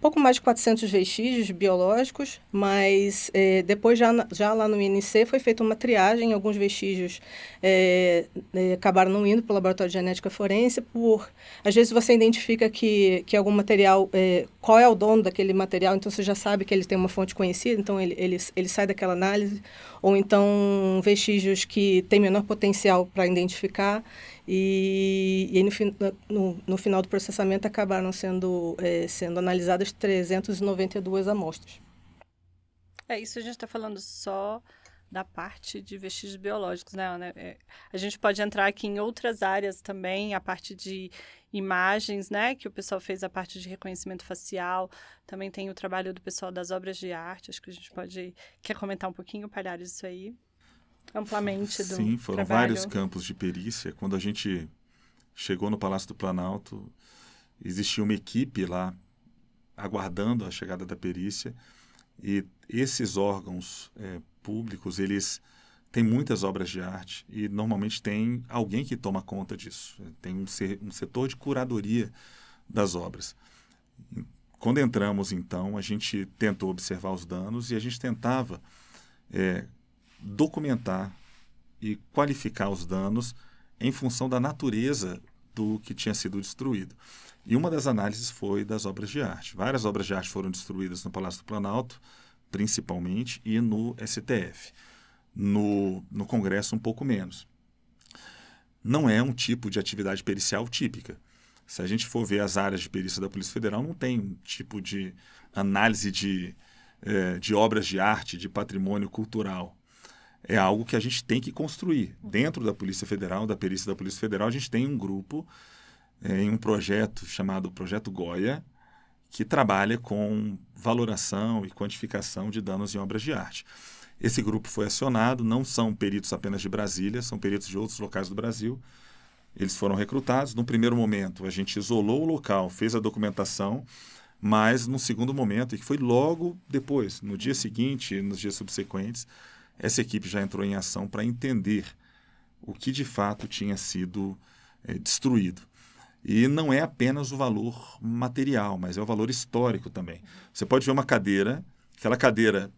pouco mais de 400 vestígios biológicos, mas depois, já lá no INC, foi feita uma triagem. Alguns vestígios acabaram não indo para o laboratório de genética forense, às vezes você identifica que algum material, qual é o dono daquele material, então você já sabe que ele tem uma fonte conhecida, então ele sai daquela análise, ou então vestígios que têm menor potencial para identificar, e no final do processamento acabaram sendo analisadas 392 amostras. Isso a gente está falando só da parte de vestígios biológicos, né, Ana? A gente pode entrar aqui em outras áreas também, a parte de imagens, né, que o pessoal fez a parte de reconhecimento facial, também tem o trabalho do pessoal das obras de arte, acho que a gente pode... Quer comentar um pouquinho, Palhares, isso aí? Amplamente do Sim, foram trabalho. Vários campos de perícia. Quando a gente chegou no Palácio do Planalto, existia uma equipe lá aguardando a chegada da perícia, e esses órgãos públicos, eles têm muitas obras de arte e normalmente tem alguém que toma conta disso. Tem um setor de curadoria das obras. Quando entramos, então, a gente tentou observar os danos e a gente tentava documentar e qualificar os danos em função da natureza do que tinha sido destruído. E uma das análises foi das obras de arte. Várias obras de arte foram destruídas no Palácio do Planalto, principalmente, e no STF. No Congresso, um pouco menos. Não é um tipo de atividade pericial típica. Se a gente for ver as áreas de perícia da Polícia Federal, não tem um tipo de análise de obras de arte, de patrimônio cultural. É algo que a gente tem que construir. Dentro da Polícia Federal, da perícia da Polícia Federal, a gente tem um grupo em um projeto chamado Projeto Goya, que trabalha com valoração e quantificação de danos em obras de arte. Esse grupo foi acionado, não são peritos apenas de Brasília, são peritos de outros locais do Brasil. Eles foram recrutados. No primeiro momento, a gente isolou o local, fez a documentação, mas no segundo momento, e que foi logo depois, no dia seguinte, nos dias subsequentes, essa equipe já entrou em ação para entender o que de fato tinha sido destruído. E não é apenas o valor material, mas é o valor histórico também. Você pode ver uma cadeira, aquela cadeira,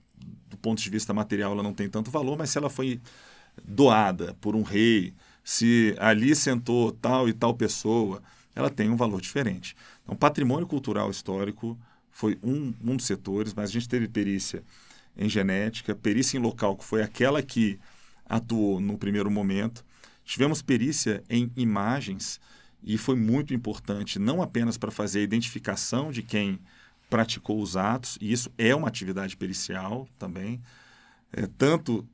do ponto de vista material, ela não tem tanto valor, mas se ela foi doada por um rei, se ali sentou tal e tal pessoa, ela tem um valor diferente. Então, patrimônio cultural histórico foi um dos setores, mas a gente teve perícia em genética, perícia em local, que foi aquela que atuou no primeiro momento. Tivemos perícia em imagens, e foi muito importante, não apenas para fazer a identificação de quem praticou os atos, e isso é uma atividade pericial também, tanto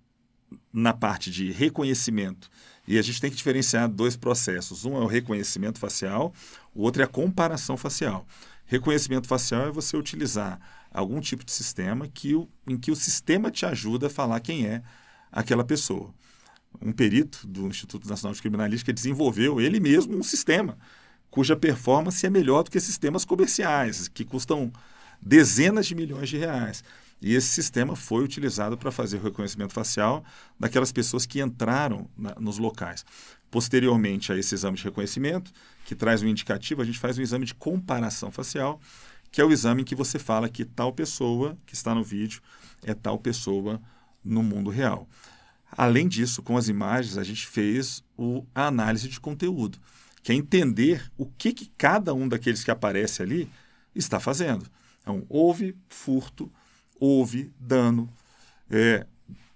na parte de reconhecimento, e a gente tem que diferenciar dois processos. Um é o reconhecimento facial, o outro é a comparação facial. Reconhecimento facial é você utilizar algum tipo de sistema em que o sistema te ajuda a falar quem é aquela pessoa. Um perito do Instituto Nacional de Criminalística desenvolveu ele mesmo um sistema cuja performance é melhor do que sistemas comerciais, que custam dezenas de milhões de reais. E esse sistema foi utilizado para fazer o reconhecimento facial daquelas pessoas que entraram nos locais. Posteriormente a esse exame de reconhecimento, que traz um indicativo, a gente faz um exame de comparação facial, que é o exame em que você fala que tal pessoa que está no vídeo é tal pessoa no mundo real. Além disso, com as imagens, a gente fez a análise de conteúdo, que é entender o que cada um daqueles que aparece ali está fazendo. Então, houve furto, houve dano.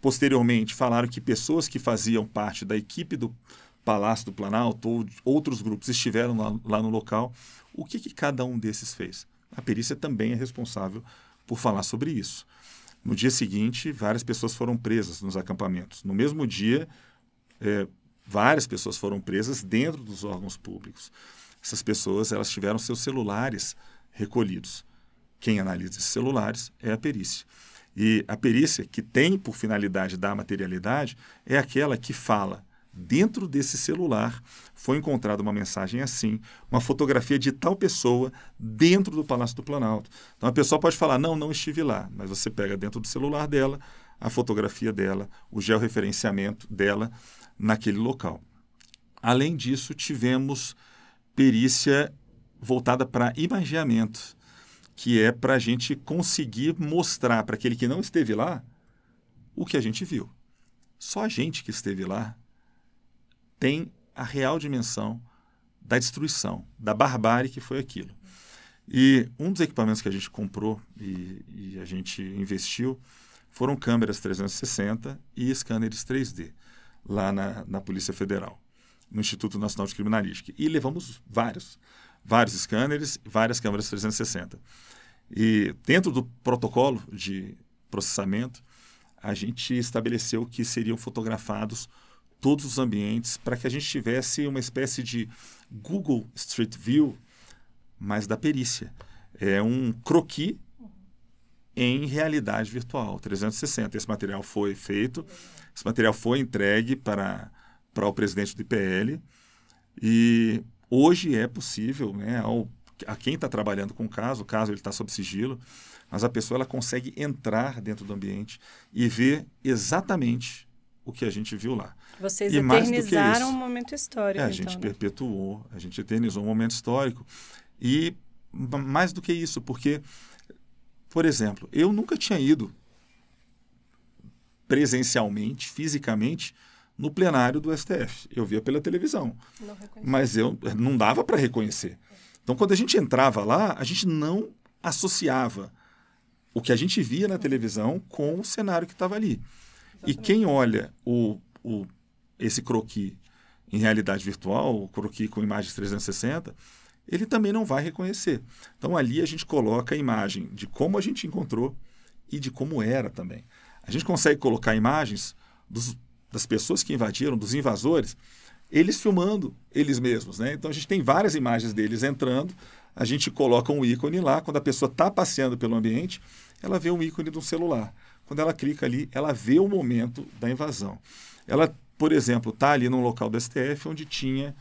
Posteriormente, falaram que pessoas que faziam parte da equipe do Palácio do Planalto ou outros grupos estiveram lá no local. O que cada um desses fez? A perícia também é responsável por falar sobre isso. No dia seguinte, várias pessoas foram presas nos acampamentos. No mesmo dia, várias pessoas foram presas dentro dos órgãos públicos. Essas pessoas elas tiveram seus celulares recolhidos. Quem analisa esses celulares é a perícia. E a perícia, que tem por finalidade da materialidade, é aquela que fala: dentro desse celular foi encontrada uma mensagem assim, uma fotografia de tal pessoa dentro do Palácio do Planalto. Então a pessoa pode falar: não estive lá, mas você pega dentro do celular dela a fotografia dela, o georreferenciamento dela naquele local. Além disso, tivemos perícia voltada para imageamento, que é para a gente conseguir mostrar para aquele que não esteve lá o que a gente viu. Só a gente que esteve lá tem a real dimensão da destruição, da barbárie que foi aquilo. E um dos equipamentos que a gente comprou e a gente investiu foram câmeras 360 e scanners 3D, lá na Polícia Federal, no Instituto Nacional de Criminalística. E levamos vários scanners, várias câmeras 360. E dentro do protocolo de processamento, a gente estabeleceu que seriam fotografados todos os ambientes para que a gente tivesse uma espécie de Google Street View, mas da perícia. É um croquis em realidade virtual, 360. Esse material foi feito, esse material foi entregue para o presidente do IPL e hoje é possível, né, a quem está trabalhando com o caso ele está sob sigilo, mas a pessoa ela consegue entrar dentro do ambiente e ver exatamente o que a gente viu lá. Vocês e eternizaram um momento histórico, a gente perpetuou, a gente eternizou um momento histórico. E mais do que isso, porque, por exemplo, eu nunca tinha ido presencialmente, fisicamente, no plenário do STF. Eu via pela televisão, mas não dava para reconhecer. Então, quando a gente entrava lá, a gente não associava o que a gente via na televisão com o cenário que estava ali. Exatamente. E quem olha esse croquis em realidade virtual, o croquis com imagens 360, ele também não vai reconhecer. Então, ali a gente coloca a imagem de como a gente encontrou e de como era também. A gente consegue colocar imagens das pessoas que invadiram, dos invasores, eles filmando eles mesmos, né? Então, a gente tem várias imagens deles entrando, a gente coloca um ícone lá, quando a pessoa está passeando pelo ambiente, ela vê um ícone de um celular. Quando ela clica ali, ela vê o momento da invasão. Ela, por exemplo, está ali num local do STF onde tinha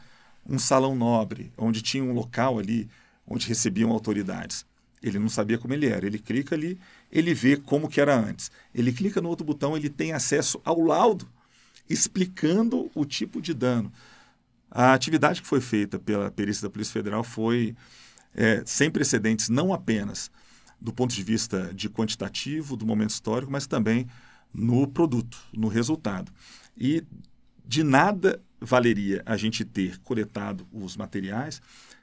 um salão nobre, onde tinha um local ali onde recebiam autoridades. Ele não sabia como ele era. Ele clica ali, ele vê como que era antes. Ele clica no outro botão, ele tem acesso ao laudo explicando o tipo de dano. A atividade que foi feita pela perícia da Polícia Federal foi sem precedentes, não apenas do ponto de vista de quantitativo, do momento histórico, mas também no produto, no resultado. E de nada valeria a gente ter coletado os materiais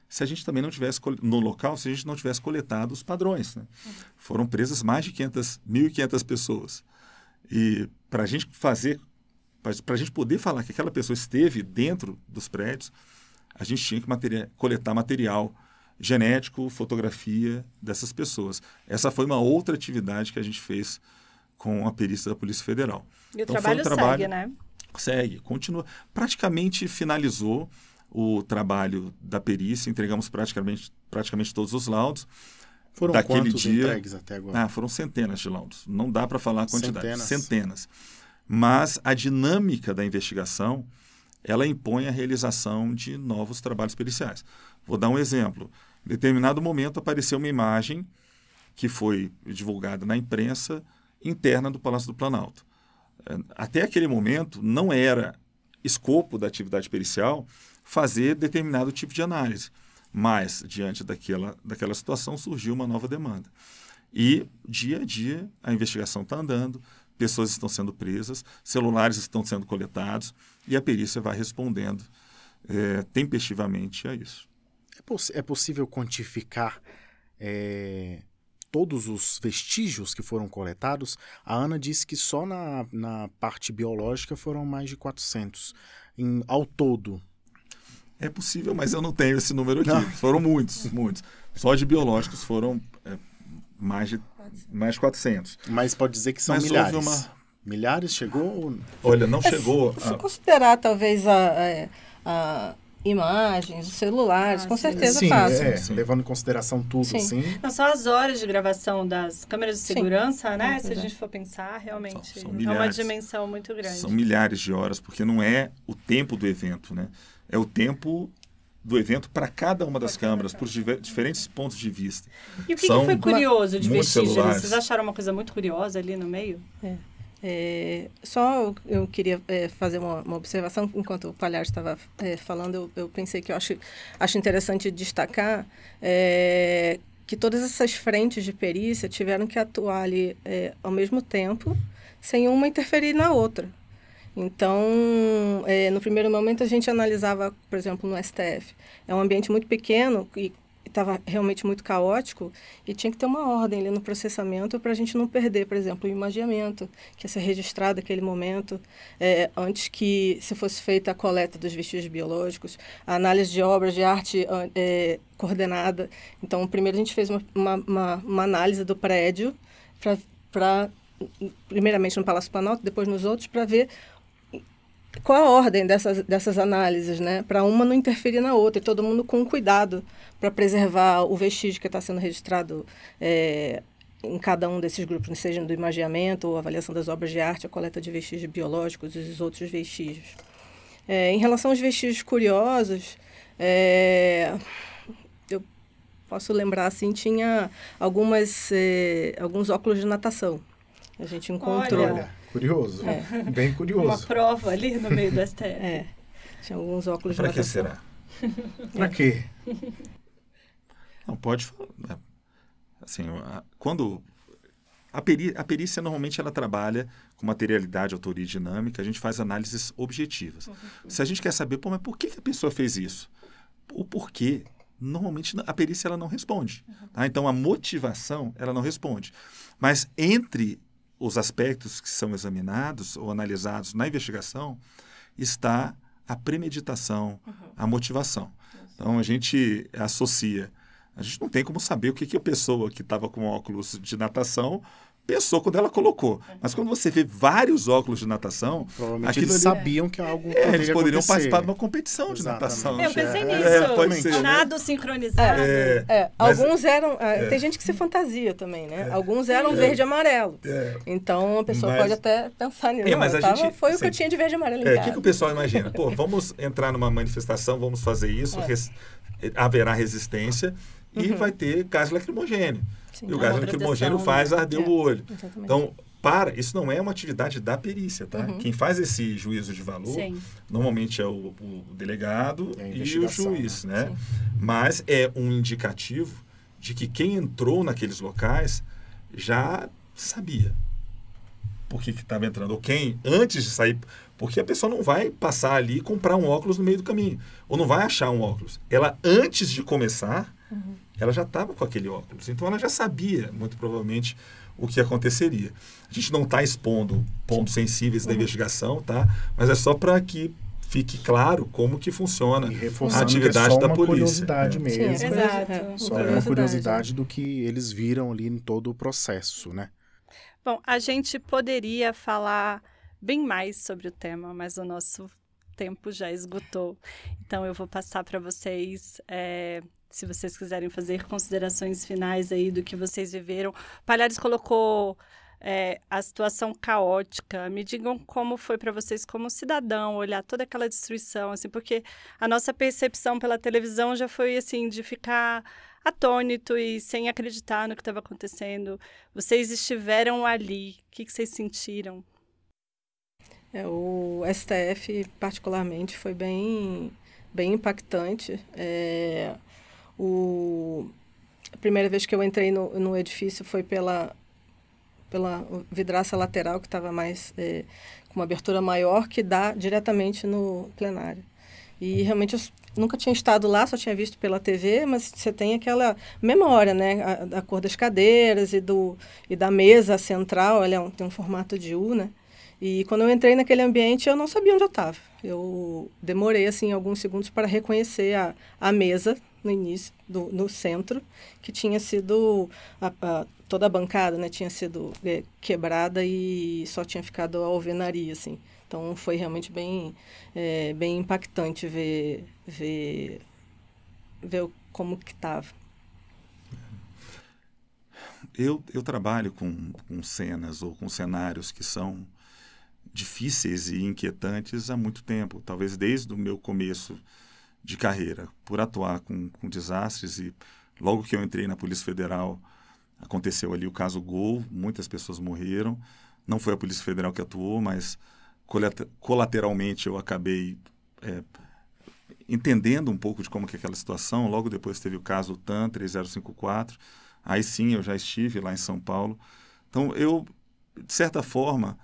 se a gente também não tivesse, no local, se a gente não tivesse coletado os padrões, né? Foram presas mais de 1.500 pessoas. E para a gente para a gente poder falar que aquela pessoa esteve dentro dos prédios, a gente tinha que coletar material genético, fotografia dessas pessoas. Essa foi uma outra atividade que a gente fez com a perícia da Polícia Federal. E então, o trabalho segue, né? Segue, continua. Praticamente finalizou o trabalho da perícia, entregamos praticamente todos os laudos. Foram daquele quantos dia entregues até agora? Foram centenas de laudos. Não dá para falar a quantidade. Centenas. Mas a dinâmica da investigação, ela impõe a realização de novos trabalhos periciais. Vou dar um exemplo. Em determinado momento apareceu uma imagem que foi divulgada na imprensa interna do Palácio do Planalto. Até aquele momento, não era escopo da atividade pericial fazer determinado tipo de análise. Mas, diante daquela situação, surgiu uma nova demanda. E, dia a dia, a investigação está andando, pessoas estão sendo presas, celulares estão sendo coletados e a perícia vai respondendo tempestivamente a isso. É possível quantificar todos os vestígios que foram coletados? A Ana disse que só na parte biológica foram mais de 400 ao todo. É possível, mas eu não tenho esse número aqui. Não. Foram muitos. Só de biológicos foram mais de 400. Mas pode dizer que são milhares. Milhares chegou? Olha, não chegou. Se considerar talvez a imagens, os celulares, com certeza passam. Sim. Levando em consideração tudo, sim. Não, só as horas de gravação das câmeras de segurança, né? Se a gente for pensar, realmente são é uma dimensão muito grande. São milhares de horas, porque não é o tempo do evento, né? É o tempo do evento para cada uma das câmeras, por diferentes pontos de vista. E o que foi curioso de vestígios? Vocês acharam uma coisa muito curiosa ali no meio? Só eu queria fazer uma observação. Enquanto o Palhares estava falando, eu pensei que eu acho interessante destacar que todas essas frentes de perícia tiveram que atuar ali ao mesmo tempo, sem uma interferir na outra. Então, no primeiro momento, a gente analisava, por exemplo, no STF. É um ambiente muito pequeno e estava realmente muito caótico e tinha que ter uma ordem ali no processamento para a gente não perder, por exemplo, o imaginamento, que ia ser registrado naquele momento, antes que se fosse feita a coleta dos vestígios biológicos, a análise de obras de arte coordenada. Então, primeiro a gente fez uma análise do prédio, primeiramente no Palácio Planalto, depois nos outros, para ver qual a ordem dessas análises, né? Para uma não interferir na outra, e todo mundo com cuidado para preservar o vestígio que está sendo registrado em cada um desses grupos, seja do imaginamento, ou avaliação das obras de arte, a coleta de vestígios biológicos e os outros vestígios. Em relação aos vestígios curiosos, eu posso lembrar, assim, tinha alguns óculos de natação. A gente encontrou... Olha, curioso, bem curioso. Uma prova ali no meio do STF. Tinha alguns óculos de natação. Para que será? Para quê? Não, pode falar. Assim, quando a perícia normalmente ela trabalha com materialidade, autoria e dinâmica, a gente faz análises objetivas. Se a gente quer saber, mas por que a pessoa fez isso? O porquê, normalmente a perícia ela não responde. Tá? Então, a motivação ela não responde. Mas entre os aspectos que são examinados ou analisados na investigação está a premeditação, a motivação. Então, a gente associa. A gente não tem como saber o que a pessoa que estava com óculos de natação pensou quando ela colocou. Mas quando você vê vários óculos de natação... Provavelmente eles sabiam que algo poderia eles poderiam acontecer. participar de uma competição de natação. Eu pensei nisso. Pode ser, nado sincronizado. Alguns eram... Tem gente que se fantasia também, né? Alguns eram verde e amarelo. Então, a pessoa pode até pensar nisso. Mas foi o que eu tinha de verde e amarelo em casa. O que o pessoal imagina? Pô, vamos entrar numa manifestação, vamos fazer isso, haverá resistência e vai ter gás lacrimogêneo. Sim, e o gás lacrimogêneo faz arder o olho. Exatamente. Então, isso não é uma atividade da perícia, tá? Quem faz esse juízo de valor, normalmente é o delegado e o juiz, né? Mas é um indicativo de que quem entrou naqueles locais já sabia por que estava entrando. Ou quem, antes de sair... Porque a pessoa não vai passar ali e comprar um óculos no meio do caminho. Ou não vai achar um óculos. Ela, antes de começar, ela já estava com aquele óculos. Então, ela já sabia, muito provavelmente, o que aconteceria. A gente não está expondo pontos sensíveis da investigação, tá? Mas é só para que fique claro como que funciona a atividade da polícia. Curiosidade mesmo. Sim, exato. Só uma curiosidade do que eles viram ali em todo o processo, né? Bom, a gente poderia falar bem mais sobre o tema, mas o nosso tempo já esgotou. Então, eu vou passar para vocês, se vocês quiserem fazer considerações finais aí do que vocês viveram. Palhares colocou a situação caótica. Me digam como foi para vocês, como cidadão, olhar toda aquela destruição, assim, porque a nossa percepção pela televisão já foi, assim, de ficar atônito e sem acreditar no que estava acontecendo. Vocês estiveram ali. O que vocês sentiram? O STF, particularmente, foi bem impactante. A primeira vez que eu entrei no edifício foi pela vidraça lateral, que estava mais com uma abertura maior, que dá diretamente no plenário. E realmente eu nunca tinha estado lá, só tinha visto pela TV, mas você tem aquela memória, né? A cor das cadeiras e da mesa central, tem um formato de U, né? E quando eu entrei naquele ambiente, eu não sabia onde eu estava. Eu demorei, assim, alguns segundos para reconhecer a mesa no início, no centro, que tinha sido... toda a bancada, né, tinha sido quebrada e só tinha ficado a alvenaria, assim. Então, foi realmente bem impactante ver como que estava. Eu trabalho com cenas ou com cenários que são difíceis e inquietantes há muito tempo, talvez desde o meu começo de carreira, por atuar com desastres. E logo que eu entrei na Polícia Federal, aconteceu ali o caso Gol, muitas pessoas morreram. Não foi a Polícia Federal que atuou, mas colateralmente eu acabei entendendo um pouco de como que é aquela situação. Logo depois teve o caso TAN 3054. Aí sim, eu já estive lá em São Paulo. Então, eu, de certa forma,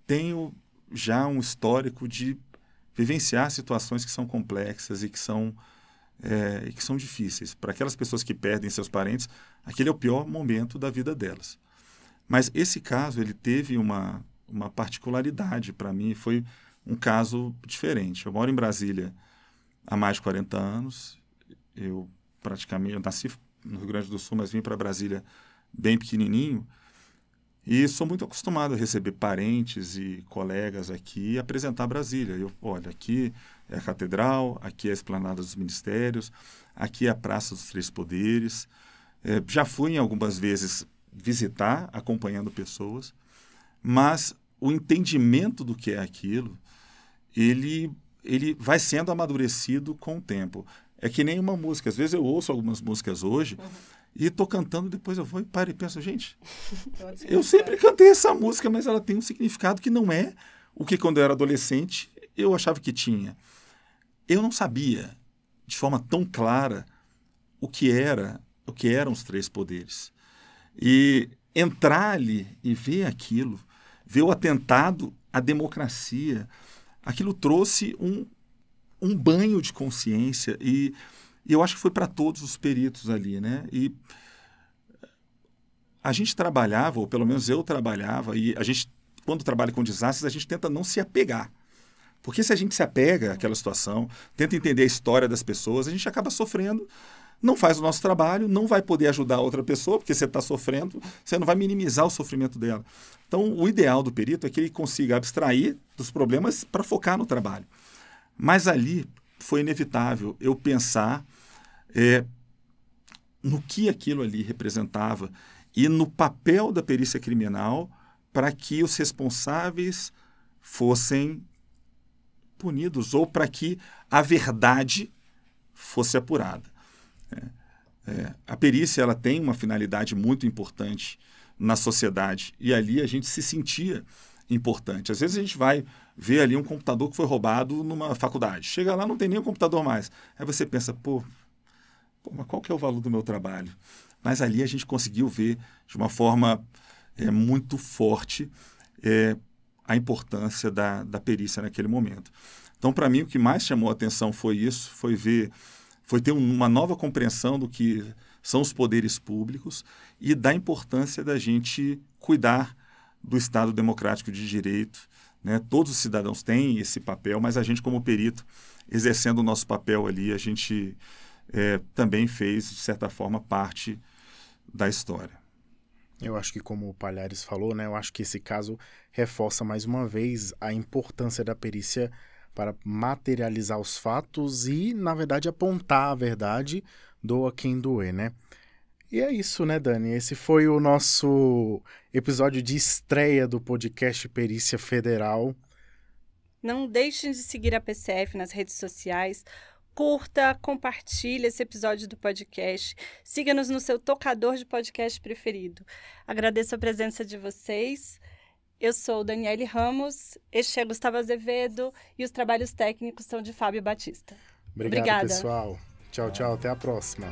tenho já um histórico de vivenciar situações que são complexas e que são difíceis. Para aquelas pessoas que perdem seus parentes, aquele é o pior momento da vida delas. Mas esse caso, ele teve uma particularidade para mim, foi um caso diferente. Eu moro em Brasília há mais de 40 anos. Eu nasci no Rio Grande do Sul, mas vim para Brasília bem pequenininho. E sou muito acostumado a receber parentes e colegas aqui e apresentar Brasília. Olha, aqui é a Catedral, aqui é a Esplanada dos Ministérios, aqui é a Praça dos Três Poderes. Já fui algumas vezes visitar, acompanhando pessoas, mas o entendimento do que é aquilo, ele vai sendo amadurecido com o tempo. É que nem uma música. Às vezes eu ouço algumas músicas hoje e estou cantando, depois eu vou e paro e penso, gente, eu sempre cantei essa música, mas ela tem um significado que não é o que quando eu era adolescente eu achava que tinha. Eu não sabia de forma tão clara o que eram os três poderes. E entrar ali e ver aquilo, ver o atentado à democracia, aquilo trouxe um banho de consciência e eu acho que foi para todos os peritos ali, né? E a gente trabalhava, ou pelo menos eu trabalhava, e a gente, quando trabalha com desastres, a gente tenta não se apegar. Porque se a gente se apega àquela situação, tenta entender a história das pessoas, a gente acaba sofrendo, não faz o nosso trabalho, não vai poder ajudar outra pessoa, porque você está sofrendo, você não vai minimizar o sofrimento dela. Então, o ideal do perito é que ele consiga abstrair dos problemas para focar no trabalho. Mas ali foi inevitável eu pensar no que aquilo ali representava e no papel da perícia criminal para que os responsáveis fossem punidos ou para que a verdade fosse apurada. A perícia ela tem uma finalidade muito importante na sociedade e ali a gente se sentia importante. Às vezes a gente vai ver ali um computador que foi roubado numa faculdade. Chega lá, não tem nem um computador mais. Aí você pensa, mas qual que é o valor do meu trabalho? Mas ali a gente conseguiu ver de uma forma muito forte a importância da perícia naquele momento. Então, para mim, o que mais chamou a atenção foi isso, foi ter uma nova compreensão do que são os poderes públicos e da importância da gente cuidar do Estado democrático de direito, né? Todos os cidadãos têm esse papel, mas a gente, como perito, exercendo o nosso papel ali, a gente também fez, de certa forma, parte da história. Eu acho que, como o Palhares falou, né, eu acho que esse caso reforça mais uma vez a importância da perícia para materializar os fatos e, na verdade, apontar a verdade, doa quem doer, né? E é isso, né, Dani? Esse foi o nosso episódio de estreia do podcast Perícia Federal. Não deixem de seguir a PCF nas redes sociais. Curta, compartilhe esse episódio do podcast. Siga-nos no seu tocador de podcast preferido. Agradeço a presença de vocês. Eu sou Daniele Ramos, este é Gustavo Azevedo e os trabalhos técnicos são de Fábio Batista. Obrigado, Obrigada. pessoal. Tchau, tchau. Até a próxima.